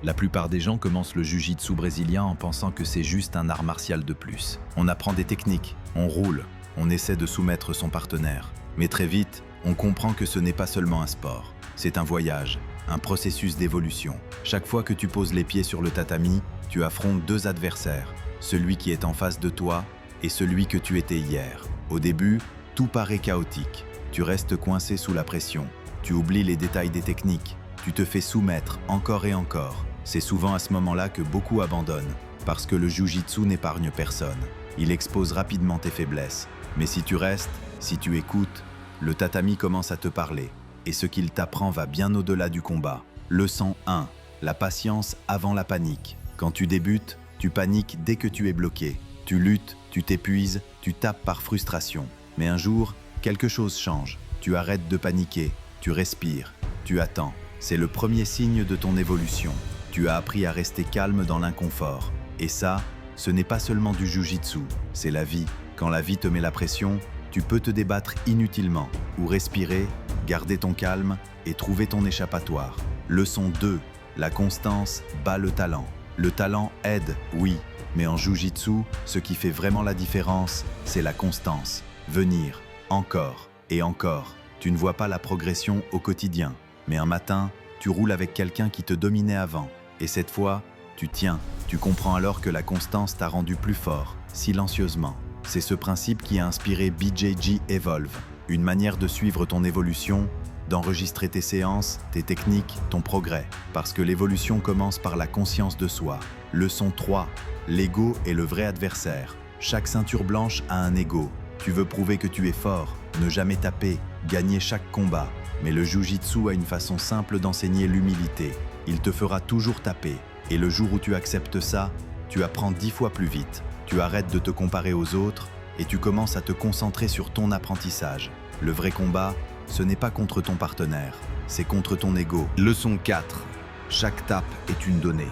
La plupart des gens commencent le jiu-jitsu brésilien en pensant que c'est juste un art martial de plus. On apprend des techniques, on roule, on essaie de soumettre son partenaire. Mais très vite, on comprend que ce n'est pas seulement un sport. C'est un voyage, un processus d'évolution. Chaque fois que tu poses les pieds sur le tatami, tu affrontes deux adversaires, celui qui est en face de toi et celui que tu étais hier. Au début, tout paraît chaotique. Tu restes coincé sous la pression. Tu oublies les détails des techniques. Tu te fais soumettre encore et encore. C'est souvent à ce moment-là que beaucoup abandonnent, parce que le jiu-jitsu n'épargne personne. Il expose rapidement tes faiblesses. Mais si tu restes, si tu écoutes, le tatami commence à te parler. Et ce qu'il t'apprend va bien au-delà du combat. Leçon 1. La patience avant la panique. Quand tu débutes, tu paniques dès que tu es bloqué. Tu luttes, tu t'épuises, tu tapes par frustration. Mais un jour, quelque chose change. Tu arrêtes de paniquer, tu respires, tu attends. C'est le premier signe de ton évolution. Tu as appris à rester calme dans l'inconfort. Et ça, ce n'est pas seulement du jiu-jitsu, c'est la vie. Quand la vie te met la pression, tu peux te débattre inutilement, ou respirer, garder ton calme et trouver ton échappatoire. Leçon 2. La constance bat le talent. Le talent aide, oui, mais en jiu-jitsu, ce qui fait vraiment la différence, c'est la constance. Venir, encore et encore. Tu ne vois pas la progression au quotidien, mais un matin, tu roules avec quelqu'un qui te dominait avant. Et cette fois, tu tiens. Tu comprends alors que la constance t'a rendu plus fort, silencieusement. C'est ce principe qui a inspiré BJJ Evolve, une manière de suivre ton évolution, d'enregistrer tes séances, tes techniques, ton progrès. Parce que l'évolution commence par la conscience de soi. Leçon 3. L'ego est le vrai adversaire. Chaque ceinture blanche a un ego. Tu veux prouver que tu es fort, ne jamais taper, gagner chaque combat. Mais le jiu-jitsu a une façon simple d'enseigner l'humilité. Il te fera toujours taper. Et le jour où tu acceptes ça, tu apprends 10 fois plus vite. Tu arrêtes de te comparer aux autres et tu commences à te concentrer sur ton apprentissage. Le vrai combat, ce n'est pas contre ton partenaire, c'est contre ton ego. Leçon 4. Chaque tape est une donnée.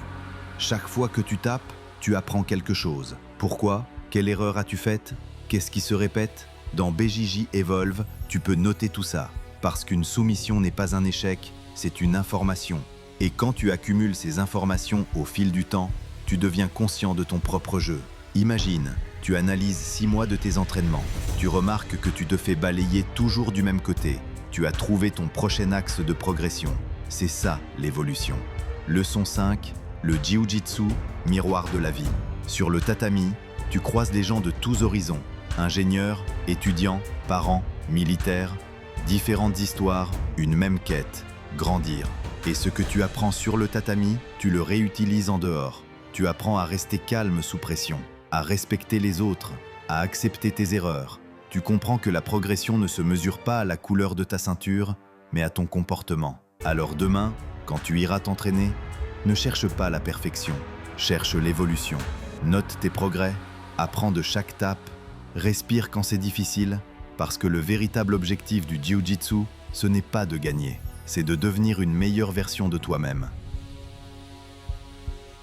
Chaque fois que tu tapes, tu apprends quelque chose. Pourquoi? Quelle erreur as-tu faite? Qu'est-ce qui se répète? Dans BJJ Evolve, tu peux noter tout ça. Parce qu'une soumission n'est pas un échec, c'est une information. Et quand tu accumules ces informations au fil du temps, tu deviens conscient de ton propre jeu. Imagine, tu analyses 6 mois de tes entraînements. Tu remarques que tu te fais balayer toujours du même côté. Tu as trouvé ton prochain axe de progression. C'est ça, l'évolution. Leçon 5, le jiu-jitsu, miroir de la vie. Sur le tatami, tu croises des gens de tous horizons. Ingénieurs, étudiants, parents, militaires. Différentes histoires, une même quête, grandir. Et ce que tu apprends sur le tatami, tu le réutilises en dehors. Tu apprends à rester calme sous pression, à respecter les autres, à accepter tes erreurs. Tu comprends que la progression ne se mesure pas à la couleur de ta ceinture, mais à ton comportement. Alors demain, quand tu iras t'entraîner, ne cherche pas la perfection, cherche l'évolution. Note tes progrès, apprends de chaque tape, respire quand c'est difficile, parce que le véritable objectif du jiu-jitsu, ce n'est pas de gagner, c'est de devenir une meilleure version de toi-même.